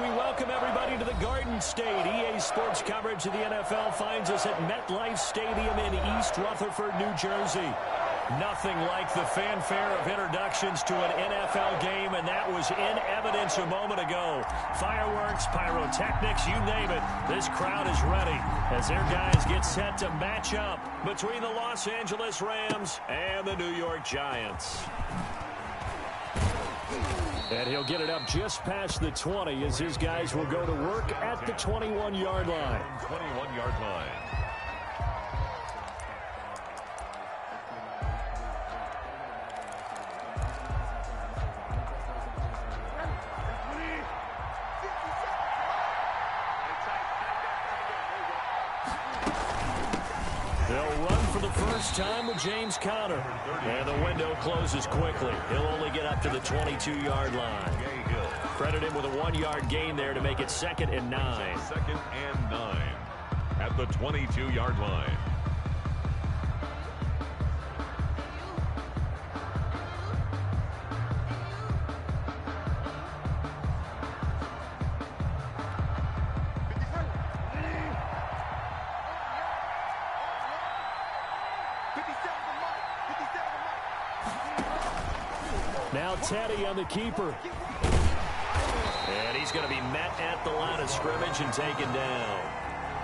we welcome everybody to the Garden State. EA Sports coverage of the NFL finds us at MetLife Stadium in East Rutherford, New Jersey. Nothing like the fanfare of introductions to an NFL game, and that was in evidence a moment ago. Fireworks, pyrotechnics, you name it. This crowd is ready as their guys get set to match up between the Los Angeles Rams and the New York Giants. And he'll get it up just past the 20 as his guys will go to work at the 21-yard line. 21-yard line. They'll run for the first time with James Conner. And the window closes quickly. He'll only get up to the 22-yard line. Credit him with a 1-yard gain there to make it 2nd and 9. 2nd and 9 at the 22-yard line. Now Teddy on the keeper. And he's going to be met at the line of scrimmage and taken down.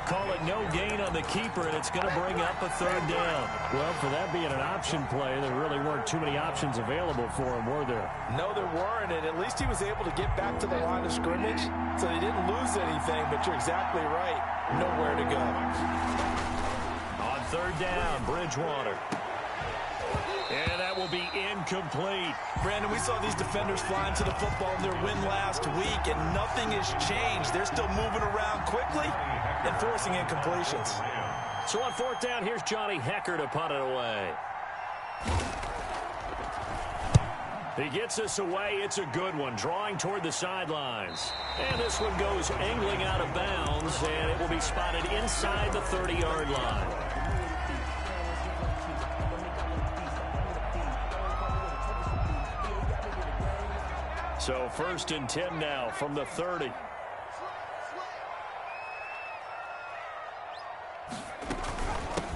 Call it no gain on the keeper, and it's going to bring up a 3rd down. Well, for that being an option play, there really weren't too many options available for him, were there? No, there weren't, and at least he was able to get back to the line of scrimmage, so he didn't lose anything, but you're exactly right. Nowhere to go. On 3rd down, Bridgewater. And that will be incomplete. Brandon, we saw these defenders flying to the football in their win last week, and nothing has changed. They're still moving around quickly and forcing incompletions. So on 4th down, here's Johnny Hecker to punt it away. He gets us away. It's a good one, drawing toward the sidelines. And this one goes angling out of bounds, and it will be spotted inside the 30-yard line. So 1st and 10 now from the 30.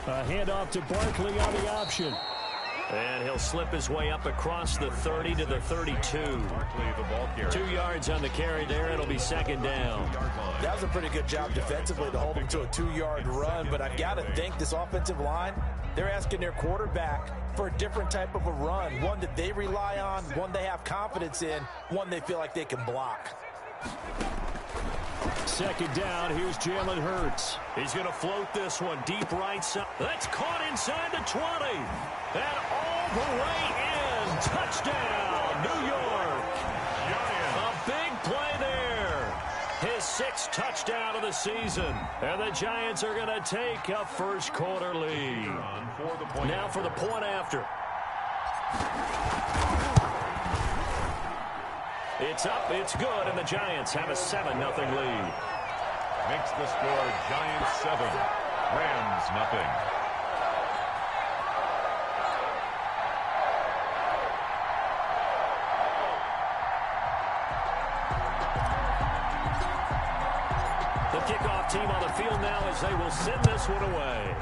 A handoff to Barkley on the option. And he'll slip his way up across the 30 to the 32. Barkley, the ball carrier. 2 yards on the carry there. It'll be 2nd down. That was a pretty good job defensively to hold him to a 2-yard run, but I've got to think this offensive line, they're asking their quarterback for a different type of a run, one that they rely on, one they have confidence in, one they feel like they can block. 2nd down, here's Jalen Hurts. He's going to float this one deep right side. That's caught inside the 20. And all the way in. Touchdown, New York. A big play there. His 6th touchdown of the season. And the Giants are going to take a first-quarter lead. Now for the point after. It's up, it's good, and the Giants have a 7-0 lead. Makes the score Giants 7, Rams nothing. The kickoff team on the field now as they will send this one away.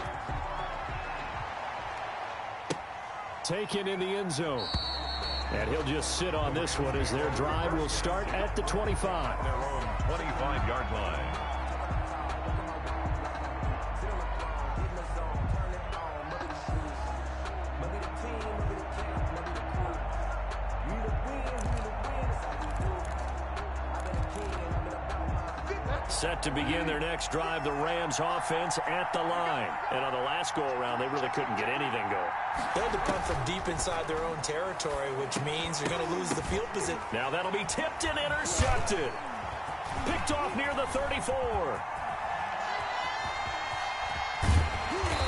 Taken in the end zone. And he'll just sit on this one as their drive will start at the 25. Their own 25-yard line. Set to begin their next drive, the Rams offense at the line. And on the last go-around, they really couldn't get anything going. They had to punt from deep inside their own territory, which means you're going to lose the field position. Now that'll be tipped and intercepted. Picked off near the 34.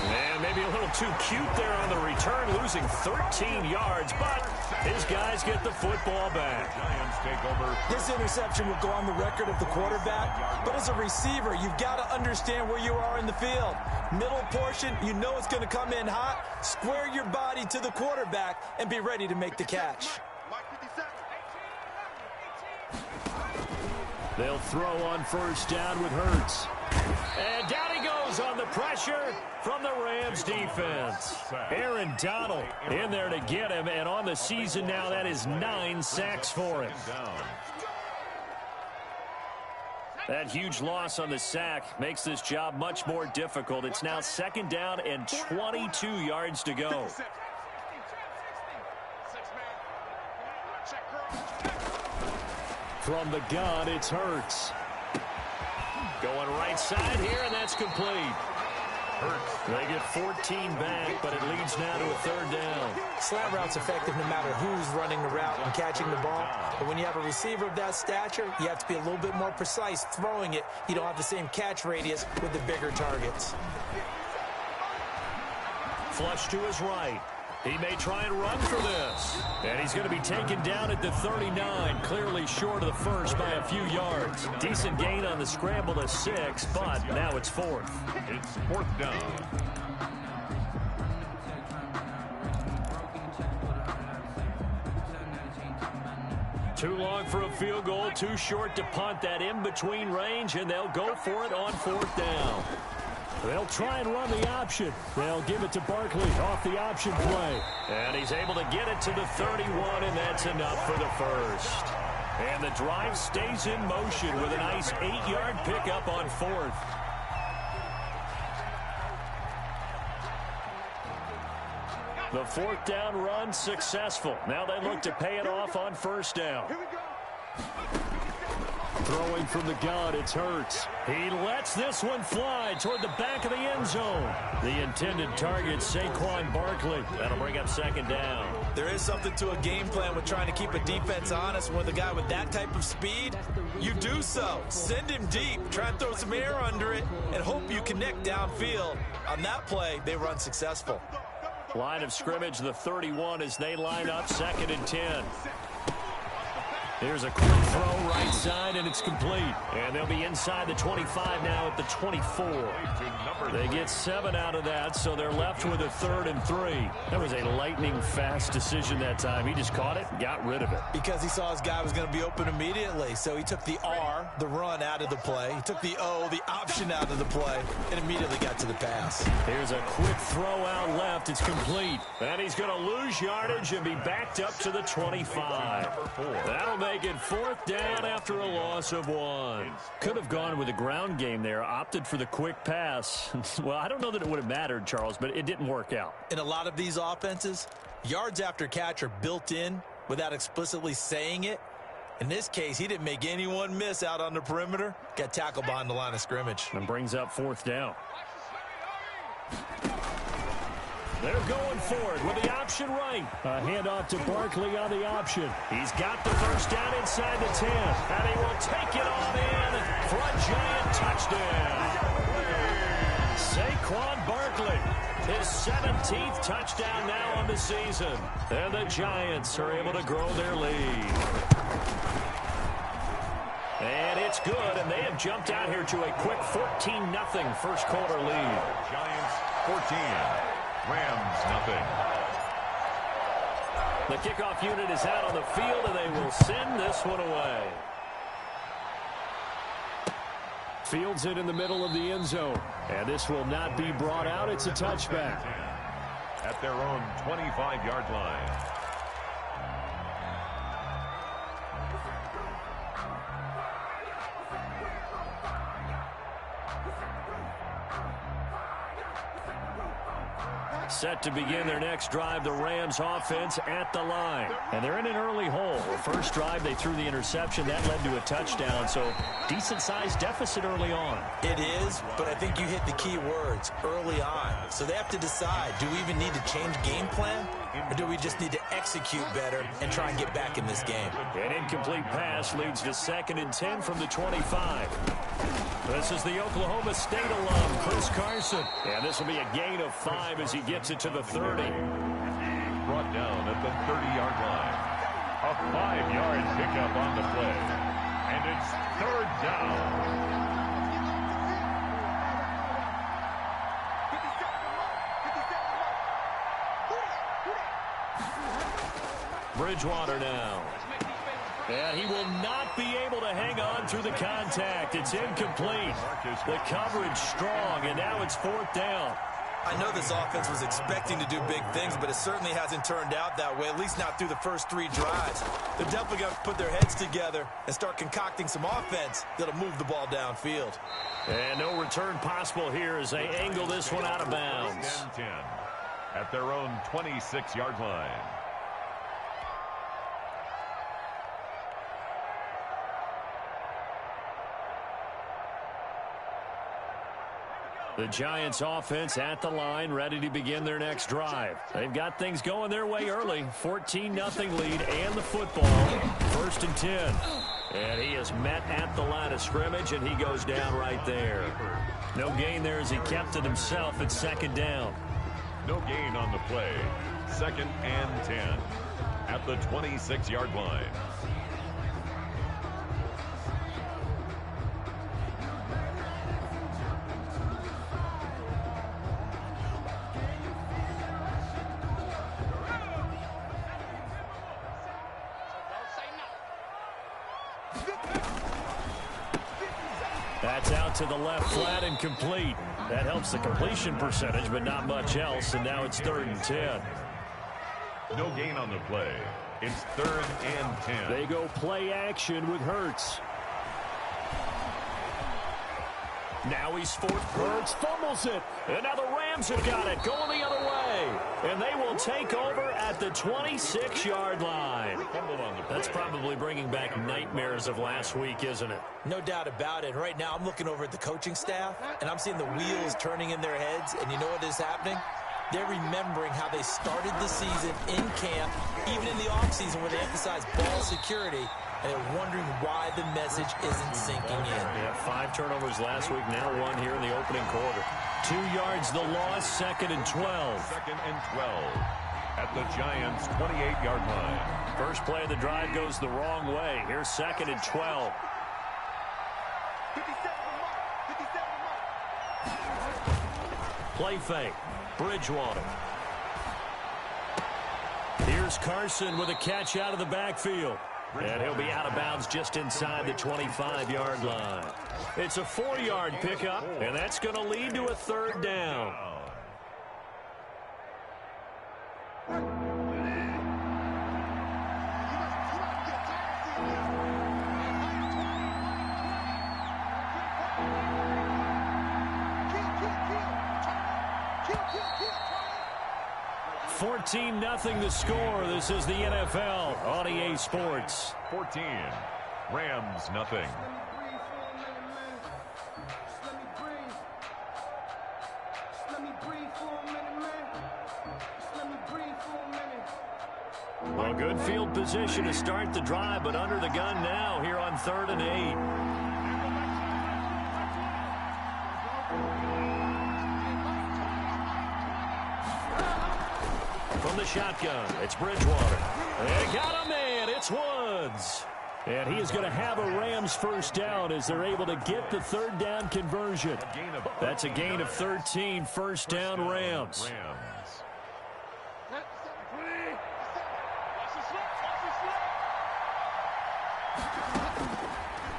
And maybe a little too cute there on the return, losing 13 yards, but his guys get the football back. Giants take over. This interception will go on the record of the quarterback, but as a receiver, you've got to understand where you are in the field. Middle portion, you know it's going to come in hot. Square your body to the quarterback and be ready to make the catch. They'll throw on first down with Hurts. And down he goes on the pressure from the Rams defense. Aaron Donald in there to get him, and on the season now, that is 9 sacks for him. That huge loss on the sack makes this job much more difficult. It's now 2nd down and 22 yards to go. From the gun, it's Hurts. Going right side here, and that's complete. They get 14 back, but it leads now to a 3rd down. Slant route's effective no matter who's running the route and catching the ball. But when you have a receiver of that stature, you have to be a little bit more precise throwing it. You don't have the same catch radius with the bigger targets. Flush to his right. He may try and run for this. And he's going to be taken down at the 39, clearly short of the first by a few yards. Decent gain on the scramble to 6, but now it's 4th. It's 4th down. Too long for a field goal, too short to punt. That in-between range, and they'll go for it on 4th down. They'll try and run the option. They'll give it to Barkley off the option play. And he's able to get it to the 31, and that's enough for the first. And the drive stays in motion with a nice 8-yard pickup on 4th. The 4th down run successful. Now they look to pay it off on 1st down. Throwing from the gun, it's Hurts. He lets this one fly toward the back of the end zone. The intended target, Saquon Barkley. That'll bring up 2nd down. There is something to a game plan with trying to keep a defense honest. With a guy with that type of speed, you do so. Send him deep, try and throw some air under it, and hope you connect downfield. On that play, they were unsuccessful. Line of scrimmage, the 31, as they line up 2nd and 10. Here's a quick throw right side, and it's complete. And they'll be inside the 25 now at the 24. They get 7 out of that, so they're left with a 3rd and 3. That was a lightning-fast decision that time. He just caught it and got rid of it. Because he saw his guy was going to be open immediately, so he took the R, the run, out of the play. He took the O, the option, out of the play, and immediately got to the pass. Here's a quick throw out left. It's complete. And he's going to lose yardage and be backed up to the 25. That'll make it 4th down after a loss of 1. Could have gone with a ground game there, opted for the quick pass. Well, I don't know that it would have mattered, Charles, but it didn't work out. In a lot of these offenses, yards after catch are built in without explicitly saying it. In this case, he didn't make anyone miss out on the perimeter. Got tackled behind the line of scrimmage. And brings up 4th down. They're going for it with the option right. A handoff to Barkley on the option. He's got the first down inside the 10. And he will take it on in for a giant touchdown. Saquon Barkley, his 17th touchdown now on the season. And the Giants are able to grow their lead. And it's good, and they have jumped out here to a quick 14-0 first quarter lead. Giants 14. Rams nothing. The kickoff unit is out on the field, and they will send this one away. Fields it in the middle of the end zone. And this will not be brought out. It's a touchback. At their own 25-yard line. Set to begin their next drive, the Rams offense at the line. And they're in an early hole. The first drive, they threw the interception. That led to a touchdown, so decent-sized deficit early on. It is, but I think you hit the key words, early on. So they have to decide, do we even need to change game plan? Or do we just need to execute better and try and get back in this game? An incomplete pass leads to 2nd and 10 from the 25. This is the Oklahoma State alum, Chris Carson. And this will be a gain of 5 as he gets it to the 30. Brought down at the 30-yard line. A 5-yard pickup on the play. And it's 3rd down. Bridgewater now. And he will not be able to hang on through the contact. It's incomplete. The coverage strong, and now it's 4th down. I know this offense was expecting to do big things, but it certainly hasn't turned out that way, at least not through the first 3 drives. They're definitely going to put their heads together and start concocting some offense that'll move the ball downfield. And no return possible here as they angle this one out of bounds. 10-10 at their own 26-yard line. The Giants offense at the line, ready to begin their next drive. They've got things going their way early. 14-0 lead and the football. 1st and 10. And he is met at the line of scrimmage, and he goes down right there. No gain there as he kept it himself at 2nd down. No gain on the play. 2nd and 10 at the 26-yard line. That's out to the left flat and complete. That helps the completion percentage, but not much else, and now it's 3rd and 10. No gain on the play. It's 3rd and 10. They go play action with Hurts. Now he's forced. Hurts fumbles it. And now the Rams have got it, going the other way. And they will take over at the 26-yard line. That's probably bringing back nightmares of last week, isn't it? No doubt about it. Right now I'm looking over at the coaching staff, and I'm seeing the wheels turning in their heads. And you know what is happening? They're remembering how they started the season in camp, even in the offseason where they emphasized ball security. And they're wondering why the message isn't sinking in. Yeah, 5 turnovers last week, now 1 here in the opening quarter. 2 yards the loss, 2nd and 12. 2nd and 12 at the Giants' 28-yard line. First play of the drive goes the wrong way. Here's 2nd and 12. Play fake. Bridgewater. Here's Carson with a catch out of the backfield. And he'll be out of bounds just inside the 25-yard line. It's a 4-yard pickup, and that's going to lead to a 3rd down. $14-0 the score. This is the NFL on EA Sports. 14. Rams, nothing. Well, good field position to start the drive, but under the gun now here on 3rd and 8. From the shotgun, it's Bridgewater. They got a man, it's Woods. And he is going to have a Rams 1st down as they're able to get the 3rd down conversion. That's a gain of 13, 1st down Rams.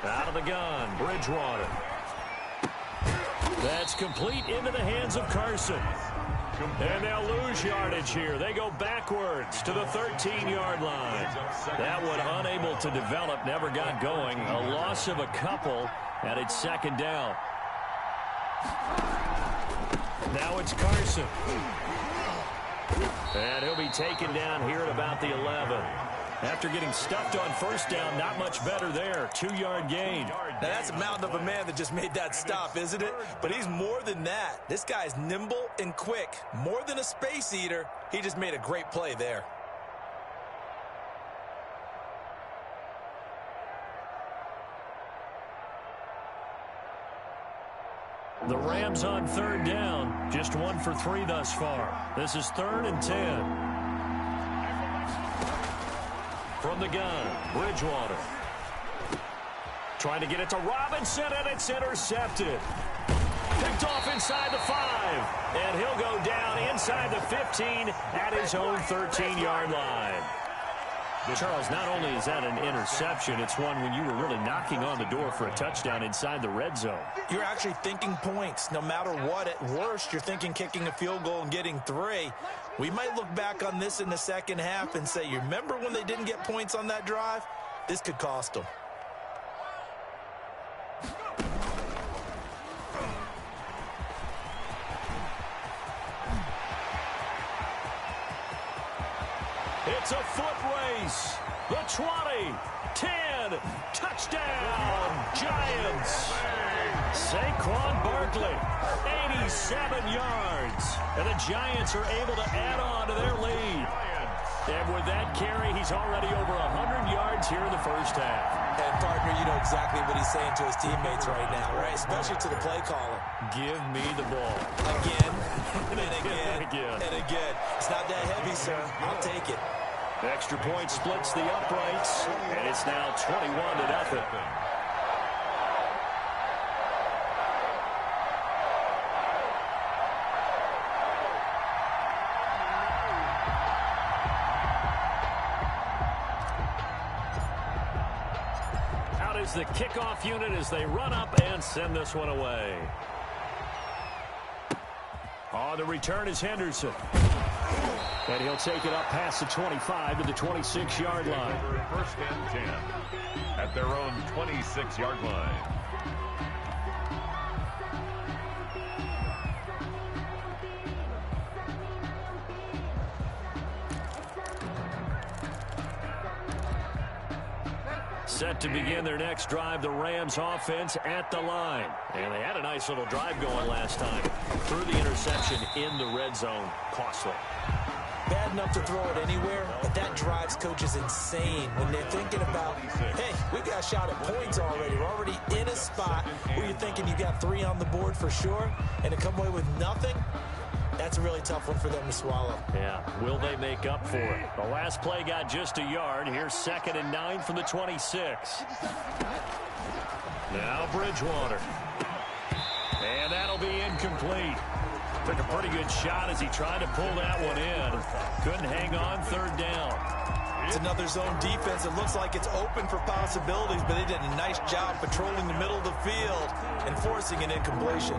Out of the gun, Bridgewater. That's complete into the hands of Carson. And they'll lose yardage here. They go backwards to the 13-yard line. That one unable to develop, never got going. A loss of a couple, and it's 2nd down. Now it's Carson. And he'll be taken down here at about the 11. After getting stuffed on 1st down, not much better there. 2-yard gain. Now that's a mountain of a man that just made that stop, isn't it? But he's more than that. This guy's nimble and quick. More than a space eater. He just made a great play there. The Rams on 3rd down. Just 1 for 3 thus far. This is 3rd and 10. From the gun, Bridgewater. Trying to get it to Robinson, and it's intercepted. Picked off inside the 5. And he'll go down inside the 15 at his own 13-yard line. Charles, not only is that an interception, it's one when you were really knocking on the door for a touchdown inside the red zone. You're actually thinking points. No matter what, at worst, you're thinking kicking a field goal and getting 3. We might look back on this in the second half and say, you remember when they didn't get points on that drive? This could cost them. It's a foot race. The 20, 10, touchdown, Giants. Saquon Barkley, 87 yards. And the Giants are able to add on to their lead. And with that carry, he's already over 100 yards here in the first half. And, partner, you know exactly what he's saying to his teammates right now, right? Especially to the play caller. Give me the ball. Again, and again, and again. It's not that heavy, sir. I'll take it. Extra point splits the uprights, and it's now 21-0. Out is the kickoff unit as they run up and send this one away. On the return is Henderson. And he'll take it up past the 25 to the 26-yard line. First and 10 at their own 26-yard line. Set to begin their next drive, the Rams offense at the line. And they had a nice little drive going last time. Through the interception in the red zone. Costly. Bad enough to throw it anywhere, but that drives coaches insane when they're thinking about, hey, we got a shot at points already. We're already in a spot where you're thinking you got 3 on the board for sure, and to come away with nothing, that's a really tough one for them to swallow. Yeah, will they make up for it? The last play got just a yard. Here's 2nd and 9 from the 26. Now Bridgewater. And that'll be incomplete. Took a pretty good shot as he tried to pull that one in. Couldn't hang on 3rd down. It's another zone defense. It looks like it's open for possibilities, but they did a nice job patrolling the middle of the field and forcing an incompletion.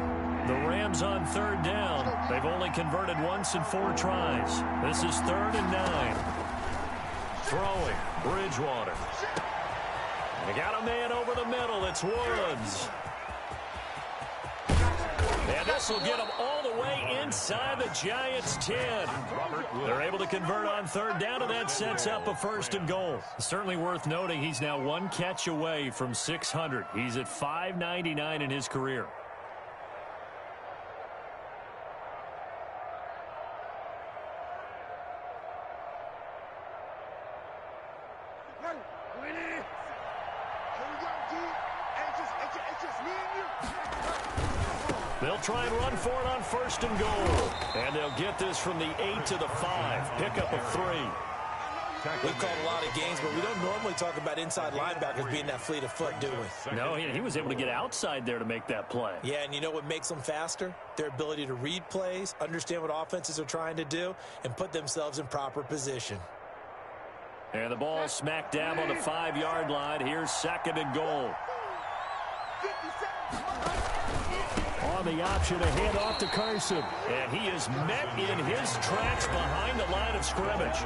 The Rams on 3rd down. They've only converted once in 4 tries. This is 3rd and 9. Throwing, Bridgewater. They got a man over the middle. It's Woods. And this will get them all the way inside the Giants' 10. They're able to convert on 3rd down, and that sets up a 1st and goal. Certainly worth noting he's now 1 catch away from 600. He's at 599 in his career. They'll try and run for it on 1st and goal. And they'll get this from the 8 to the 5. Pickup of 3. We've called a lot of games, but we don't normally talk about inside linebackers being that fleet of foot, do we? No, he was able to get outside there to make that play. Yeah, and you know what makes them faster? Their ability to read plays, understand what offenses are trying to do, and put themselves in proper position. And the ball smacked down on the 5-yard line. Here's 2nd and goal. On the option, a handoff to Carson. And he is met in his tracks behind the line of scrimmage.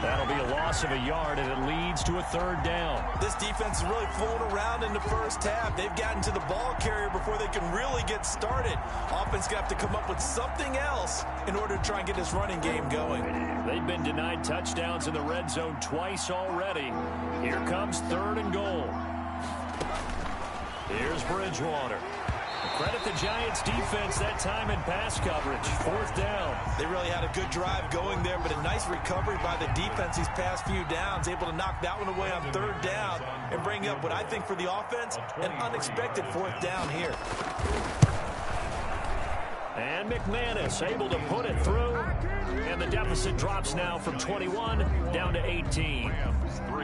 That'll be a loss of a yard, and it leads to a 3rd down. This defense is really flown around in the first half. They've gotten to the ball carrier before they can really get started. Offense going to have to come up with something else in order to try and get this running game going. They've been denied touchdowns in the red zone twice already. Here comes 3rd and goal. Here's Bridgewater. Credit the Giants' defense that time in pass coverage. 4th down. They really had a good drive going there, but a nice recovery by the defense these past few downs. Able to knock that one away on 3rd down and bring up what I think for the offense, an unexpected 4th down here. And McManus able to put it through. And the deficit drops now from 21 down to 18.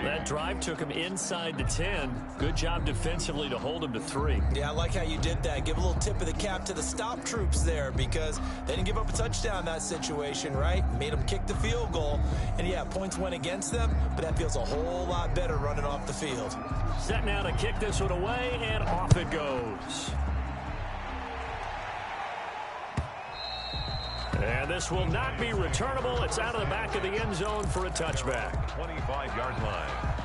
That drive took him inside the 10. Good job defensively to hold him to 3. Yeah, I like how you did that. Give a little tip of the cap to the stop troops there because they didn't give up a touchdown in that situation, right? Made them kick the field goal. And, yeah, points went against them, but that feels a whole lot better running off the field. Set now to kick this one away, and off it goes. And this will not be returnable. It's out of the back of the end zone for a touchback. 25-yard line.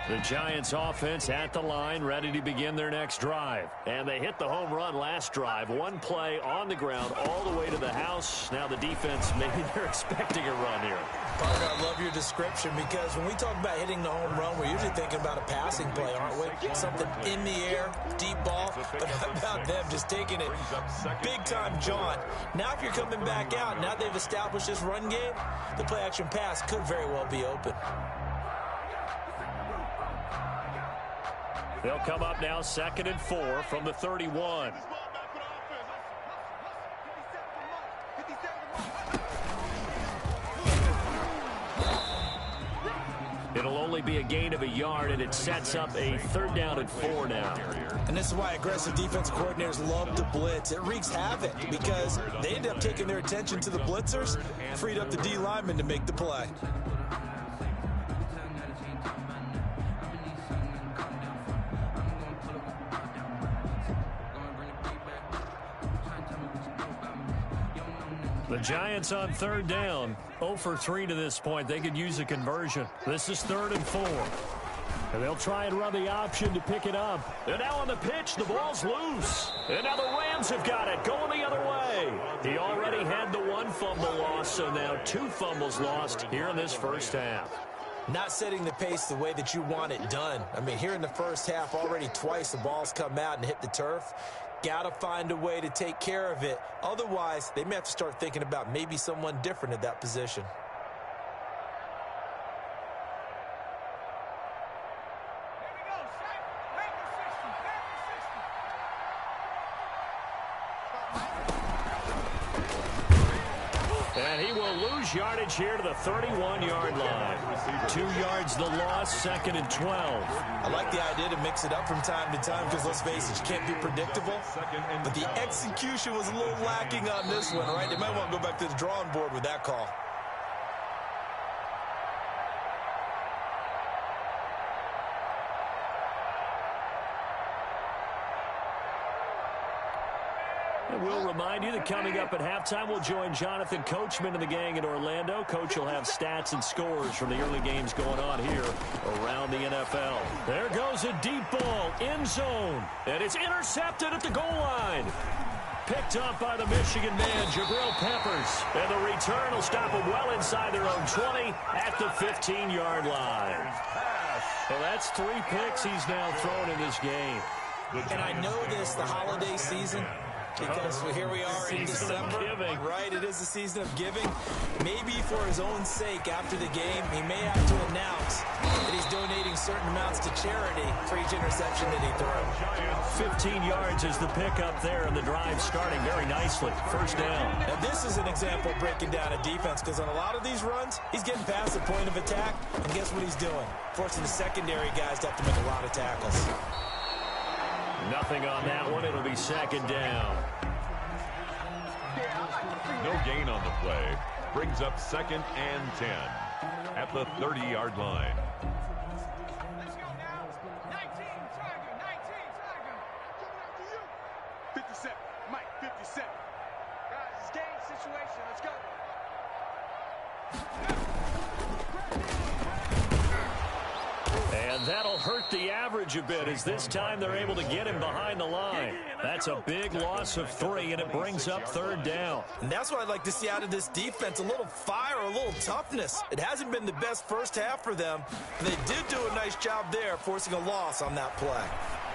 The Giants offense at the line, ready to begin their next drive. And they hit the home run last drive. One play on the ground all the way to the house. Now the defense, maybe they're expecting a run here. Parker, I love your description because when we talk about hitting the home run, we're usually thinking about a passing play, aren't we? Something in the air, deep ball. But how about them just taking it big-time jaunt? Now if you're coming back out, now they've established this run game, the play-action pass could very well be open. They'll come up now 2nd and 4 from the 31. It'll only be a gain of a yard, and it sets up a 3rd down and 4 now. And this is why aggressive defense coordinators love to blitz. It wreaks havoc because they end up taking their attention to the blitzers, freed up the D lineman to make the play. The Giants on 3rd down, 0 for 3 to this point. They could use a conversion. This is 3rd and 4. And they'll try and run the option to pick it up. And now on the pitch, the ball's loose. And now the Rams have got it, going the other way. He already had the 1 fumble loss, so now 2 fumbles lost here in this first half. Not setting the pace the way that you want it done. I mean, here in the first half, already twice the ball's come out and hit the turf. Got to find a way to take care of it. Otherwise, they may have to start thinking about maybe someone different at that position. And he will lose yardage here to the 31-yard line. 2 yards the loss, 2nd and 12. I like the idea to mix it up from time to time because, let's face it, you can't be predictable. But the execution was a little lacking on this one, right? They might want to go back to the drawing board with that call. We'll remind you that coming up at halftime, we'll join Jonathan Coachman and the gang in Orlando. Coach will have stats and scores from the early games going on here around the NFL. There goes a deep ball, end zone, and it's intercepted at the goal line. Picked up by the Michigan man, Jabril Peppers. And the return will stop them well inside their own 20 at the 15-yard line. Well, that's 3 picks he's now thrown in this game. And I know this, the holiday season, because here we are in December, right? It is the season of giving. Maybe for his own sake after the game, he may have to announce that he's donating certain amounts to charity for each interception that he throws. 15 yards is the pickup there, and the drive starting very nicely. First down. Now, this is an example of breaking down a defense because on a lot of these runs, he's getting past the point of attack, and guess what he's doing? Forcing the secondary guys to have to make a lot of tackles. Nothing on that one. It'll be 2nd down. No gain on the play. Brings up 2nd and 10 at the 30-yard line. Let's go now. 19 Tiger, 19 Tiger. 57, Mike, 57. Guys, it's game situation. Let's go. And that'll hurt the average a bit as this time they're able to get him behind the line. That's a big loss of 3, and it brings up 3rd down. And that's what I'd like to see out of this defense, a little fire, a little toughness. It hasn't been the best first half for them, but they did do a nice job there forcing a loss on that play.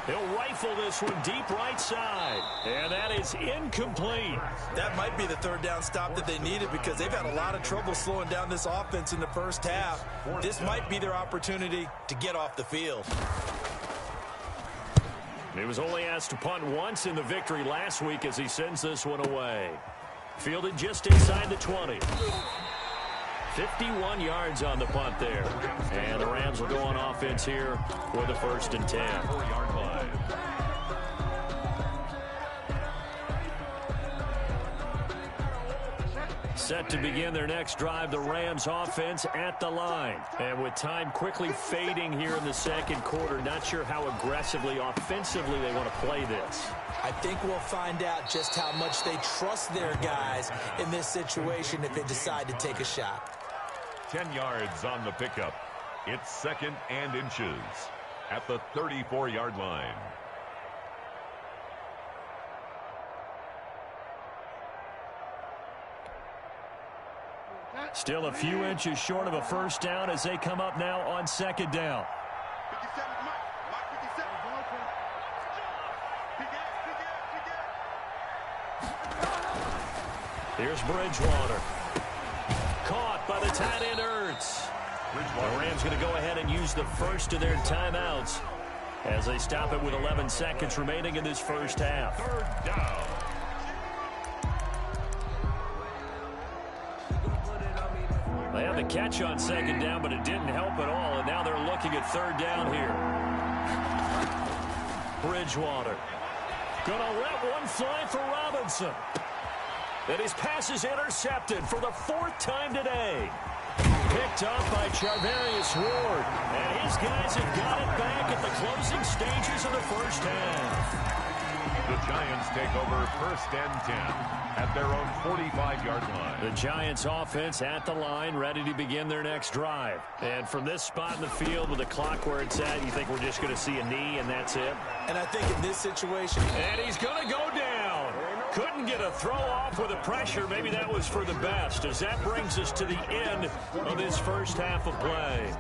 He'll rifle this one deep right side. And that is incomplete. That might be the third down stop that they needed because they've had a lot of trouble slowing down this offense in the first half. This might be their opportunity to get off the field. He was only asked to punt once in the victory last week as he sends this one away. Fielded just inside the 20. 51 yards on the punt there. And the Rams will go on offense here with a 1st and 10. 4-yard line. Set to begin their next drive, the Rams offense at the line. And with time quickly fading here in the second quarter, not sure how aggressively, offensively they want to play this. I think we'll find out just how much they trust their guys in this situation if they decide to take a shot. 10 yards on the pickup. It's 2nd and inches at the 34-yard line. Still a few inches short of a 1st down as they come up now on 2nd down. 57, Mike 57. Here's Bridgewater. Caught by the tight end Ertz. The Rams going to go ahead and use the first of their timeouts as they stop it with 11 seconds remaining in this first half. 3rd down. They had the catch on 2nd down, but it didn't help at all, and now they're looking at 3rd down here. Bridgewater. Gonna let one fly for Robinson. And his pass is intercepted for the 4th time today. Picked up by Charvarius Ward. And his guys have got it back at the closing stages of the first half. The Giants take over 1st and 10 at their own 45-yard line. The Giants offense at the line, ready to begin their next drive. And from this spot in the field with the clock where it's at, you think we're just going to see a knee and that's it? And I think in this situation... And he's going to go down. Couldn't get a throw off with the pressure. Maybe that was for the best, as that brings us to the end of this first half of play.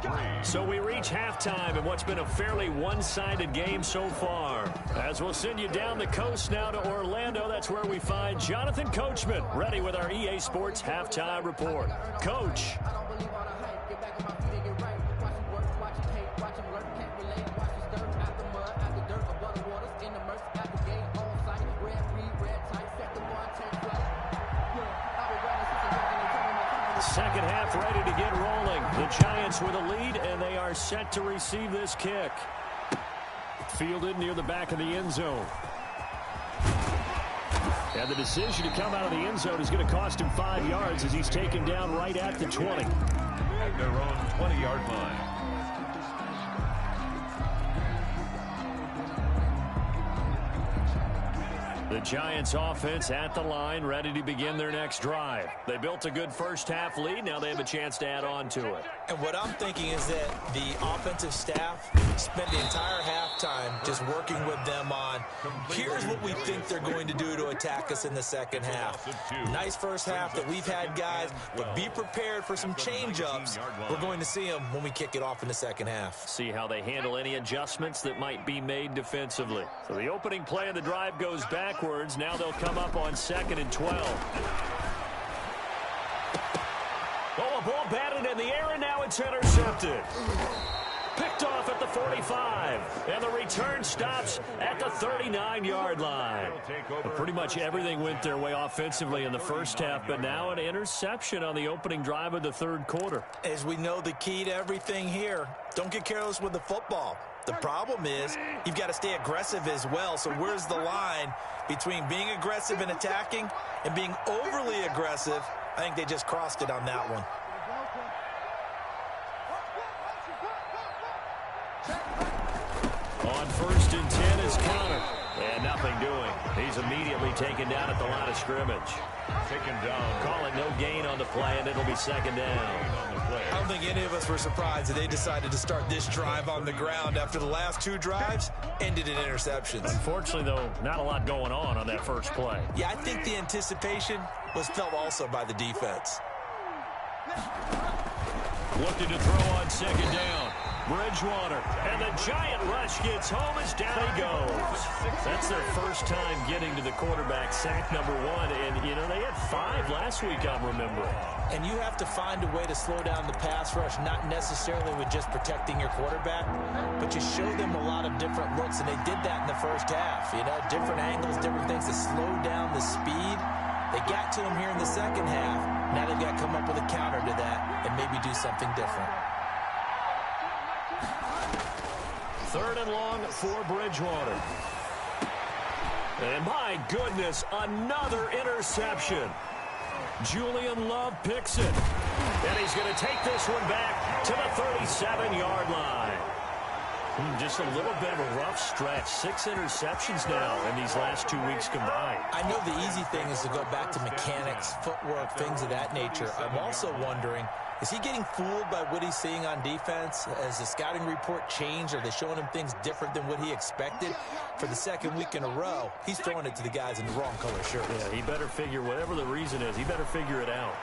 So we reach halftime in what's been a fairly one-sided game so far. As we'll send you down the coast now to Orlando, that's where we find Jonathan Coachman, ready with our EA Sports Halftime Report. Coach. Second half ready to get rolling. The Giants with a lead, and they are set to receive this kick. Fielded near the back of the end zone. And the decision to come out of the end zone is going to cost him 5 yards as he's taken down right at the 20. At their own 20-yard line. The Giants offense at the line, ready to begin their next drive. They built a good first half lead. Now they have a chance to add on to it. And what I'm thinking is that the offensive staff spent the entire halftime just working with them on, here's what we think they're going to do to attack us in the second half. Nice first half that we've had, guys, but be prepared for some change-ups. We're going to see them when we kick it off in the second half. See how they handle any adjustments that might be made defensively. So the opening play of the drive goes backwards. Now they'll come up on 2nd and 12. Oh, a ball batted in the air, and now it's intercepted. Picked off at the 45, and the return stops at the 39-yard line. But pretty much everything went their way offensively in the first half, but now an interception on the opening drive of the third quarter. As we know, the key to everything here, don't get careless with the football. The problem is you've got to stay aggressive as well. So where's the line between being aggressive and attacking and being overly aggressive? I think they just crossed it on that one. On 1st and 10 is Connor. And nothing doing. He's immediately taken down at the line of scrimmage. Taken down. Call it no gain on the play, and it'll be 2nd down. I don't think any of us were surprised that they decided to start this drive on the ground after the last 2 drives ended in interceptions. Unfortunately, though, not a lot going on that first play. Yeah, I think the anticipation was felt also by the defense. Looking to throw on 2nd down. Bridgewater, and the giant rush gets home as down he goes. That's their first time getting to the quarterback, sack number 1. And, you know, they had 5 last week, I'm remembering. And you have to find a way to slow down the pass rush, not necessarily with just protecting your quarterback, but you show them a lot of different looks, and they did that in the first half. You know, different angles, different things to slow down the speed. They got to him here in the second half. Now they've got to come up with a counter to that and maybe do something different. 3rd and long for Bridgewater. And my goodness, another interception. Julian Love picks it. And he's going to take this one back to the 37-yard line. Just a little bit of a rough stretch. 6 interceptions now in these last 2 weeks combined. I know the easy thing is to go back to mechanics, footwork, things of that nature. I'm also wondering, is he getting fooled by what he's seeing on defense? Has the scouting report changed? Are they showing him things different than what he expected? For the second week in a row, he's throwing it to the guys in the wrong color shirts. Yeah, he better figure, whatever the reason is, he better figure it out.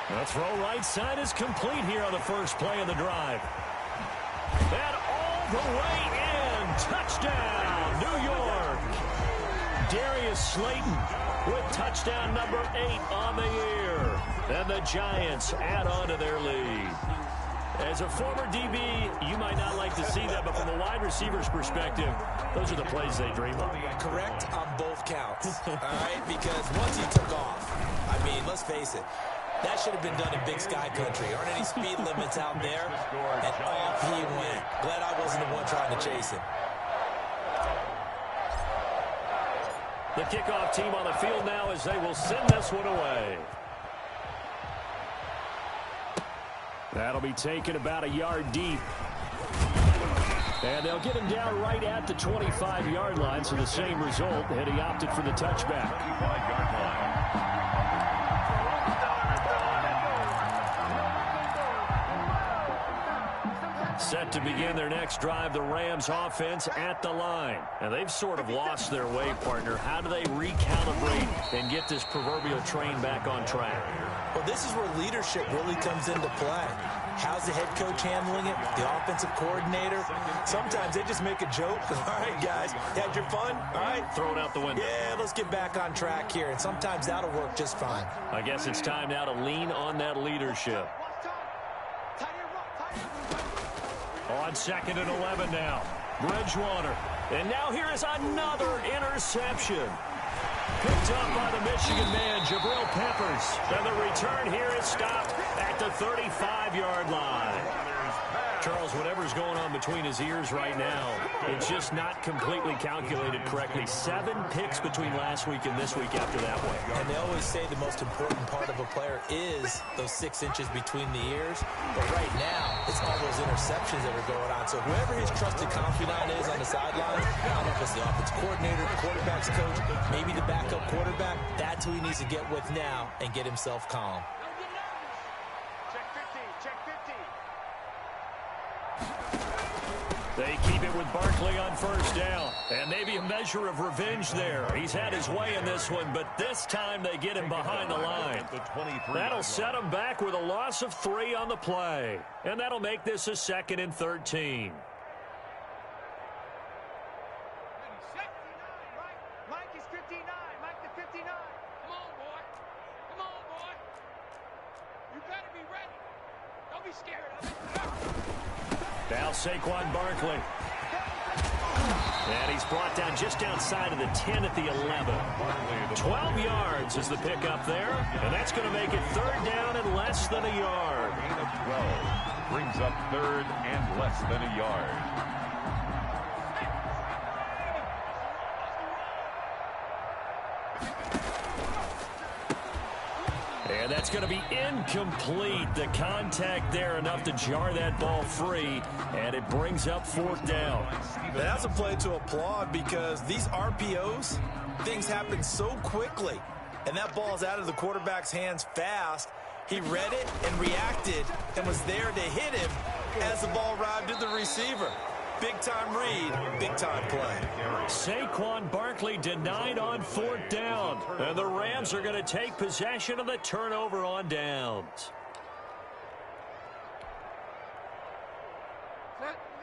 The throw right side is complete here on the first play of the drive. And all the way in. Touchdown, New York. Darius Slayton with touchdown number 8 on the year. And the Giants add on to their lead. As a former DB, you might not like to see that, but from a wide receiver's perspective, those are the plays they dream of. Correct on both counts, all right? Because once he took off, I mean, let's face it, that should have been done in Big Sky Country. Aren't any speed limits out there? And off he went. Glad I wasn't the one trying to chase him. The kickoff team on the field now as they will send this one away. That'll be taken about a yard deep. And they'll get him down right at the 25-yard line, so the same result, and he opted for the touchback. 25-yard line. Set to begin their next drive, the Rams offense at the line. And they've sort of lost their way, partner. How do they recalibrate and get this proverbial train back on track? Well, this is where leadership really comes into play. How's the head coach handling it? The offensive coordinator? Sometimes they just make a joke. All right, guys, had your fun? All right. Throw it out the window. Yeah, let's get back on track here. And sometimes that'll work just fine. I guess it's time now to lean on that leadership. On 2nd and 11 now. Bridgewater. And now here is another interception. Picked up by the Michigan man, Jabril Peppers. And the return here is stopped at the 35-yard line. Charles, whatever's going on between his ears right now, it's just not completely calculated correctly. 7 picks between last week and this week after that one. And they always say the most important part of a player is those 6 inches between the ears. But right now, it's all those interceptions that are going on. So whoever his trusted confidant is on the sidelines, I don't know if it's the offensive coordinator, the quarterback's coach, maybe the backup quarterback, that's who he needs to get with now and get himself calm. They keep it with Barkley on first down. And maybe a measure of revenge there. He's had his way in this one, but this time they get him behind the line. That'll set him back with a loss of 3 on the play. And that'll make this a 2nd and 13. Mike is 59. Mike the 59. Come on, boy. Come on, boy. You better be ready. Don't be scared. Now Saquon Barkley. And he's brought down just outside of the 10 at the 11. 12 yards is the pickup there. And that's going to make it 3rd down and less than a yard. Gain of 12 brings up 3rd and less than a yard. And that's going to be incomplete. The contact there enough to jar that ball free, and it brings up 4th down. That's a play to applaud because these RPOs, things happen so quickly. And that ball's out of the quarterback's hands fast. He read it and reacted and was there to hit him as the ball arrived at the receiver. Big-time read, big-time play. Saquon Barkley denied on 4th down. And the Rams are going to take possession of the turnover on downs.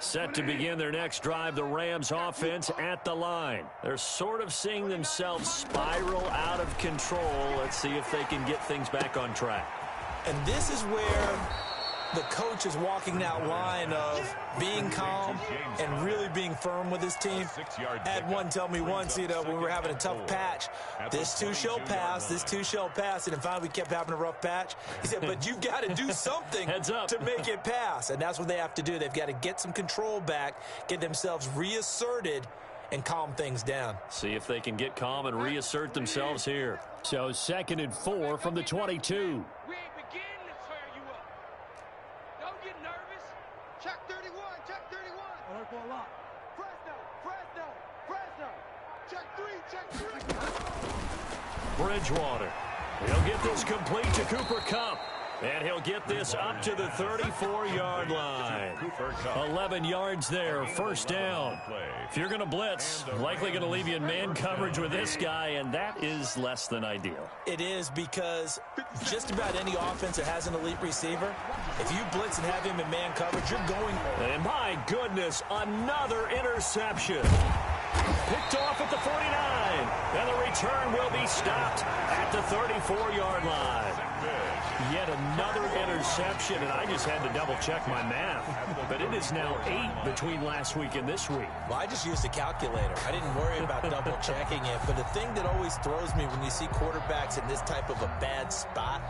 Set to begin their next drive, the Rams offense at the line. They're sort of seeing themselves spiral out of control. Let's see if they can get things back on track. And this is where the coach is walking that line of being calm and really being firm with his team. I had one tell me once, when we were having a tough patch, this too shall pass, this too shall pass. And finally we kept having a rough patch. He said, but you've got to do something to make it pass. And that's what they have to do. They've got to get some control back, get themselves reasserted, and calm things down. See if they can get calm and reassert themselves here. So 2nd and 4 from the 22. Check 31, check 31. Alert for a lot. Fresno. Check 3. Bridgewater. He'll get this complete to Cooper Kupp. And he'll get this up to the 34-yard line. 11 yards there, first down. If you're going to blitz, likely going to leave you in man coverage with this guy, and that is less than ideal. It is, because just about any offense that has an elite receiver, if you blitz and have him in man coverage, you're going. And my goodness, another interception. Picked off at the 49. And the return will be stopped at the 34-yard line. Yet another interception, and I just had to double-check my math. But it is now 8 between last week and this week. Well, I just used a calculator. I didn't worry about double-checking it. But the thing that always throws me when you see quarterbacks in this type of a bad spot,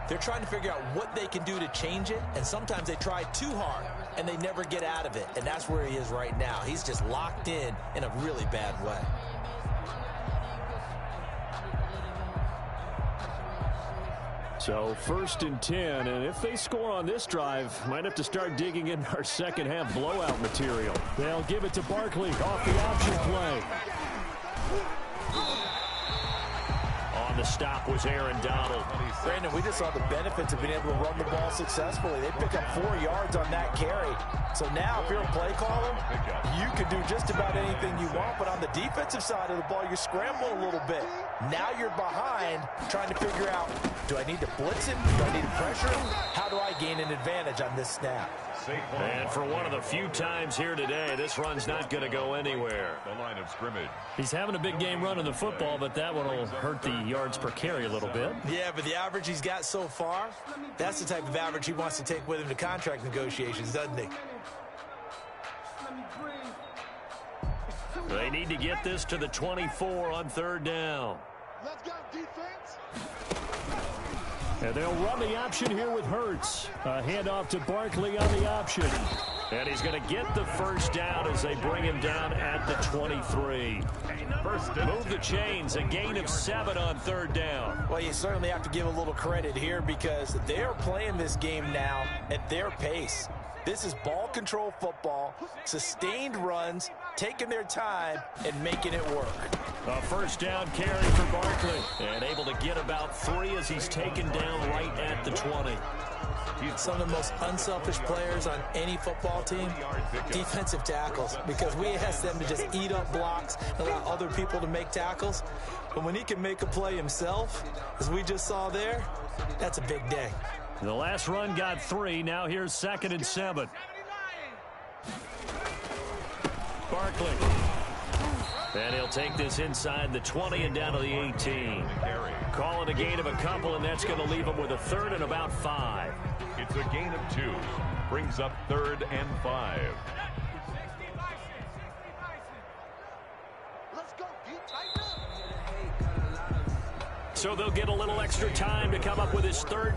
they're trying to figure out what they can do to change it, and sometimes they try too hard, and they never get out of it. And that's where he is right now. He's just locked in a really bad way. So 1st and 10, and if they score on this drive, might have to start digging in our second half blowout material. They'll give it to Barkley off the option play. On the stop was Aaron Donald. Brandon, we just saw the benefits of being able to run the ball successfully. They pick up 4 yards on that carry. So now, if you're a play caller, you can do just about anything you want. But on the defensive side of the ball, you're scrambling a little bit. Now you're behind, trying to figure out, do I need to blitz him? Do I need to pressure him? How do I gain an advantage on this snap? And for one of the few times here today, this run's not going to go anywhere. The line of scrimmage. He's having a big game running the football, but that one will hurt the yards per carry a little bit. Yeah, but the average he's got so far, that's the type of average he wants to take with him to contract negotiations, doesn't he? They need to get this to the 24 on 3rd down. Let's go, defense. And they'll run the option here with Hurts. A handoff to Barkley on the option. And he's going to get the first down as they bring him down at the 23. Move the chains, a gain of 7 on 3rd down. Well, you certainly have to give a little credit here because they're playing this game now at their pace. This is ball control football, sustained runs, taking their time, and making it work. A first down carry for Barkley. And able to get about 3 as he's taken down right at the 20. Some of the most unselfish players on any football team, defensive tackles, because we ask them to just eat up blocks and allow other people to make tackles. But when he can make a play himself, as we just saw there, that's a big day. The last run got 3. Now here's 2nd and 7. Barkley. And he'll take this inside the 20 and down to the 18. Calling a gain of a couple, and that's going to leave him with a 3rd and about 5. It's a gain of 2. Brings up 3rd and 5. Let's go, deep, tighten up. So they'll get a little extra time to come up with his 3rd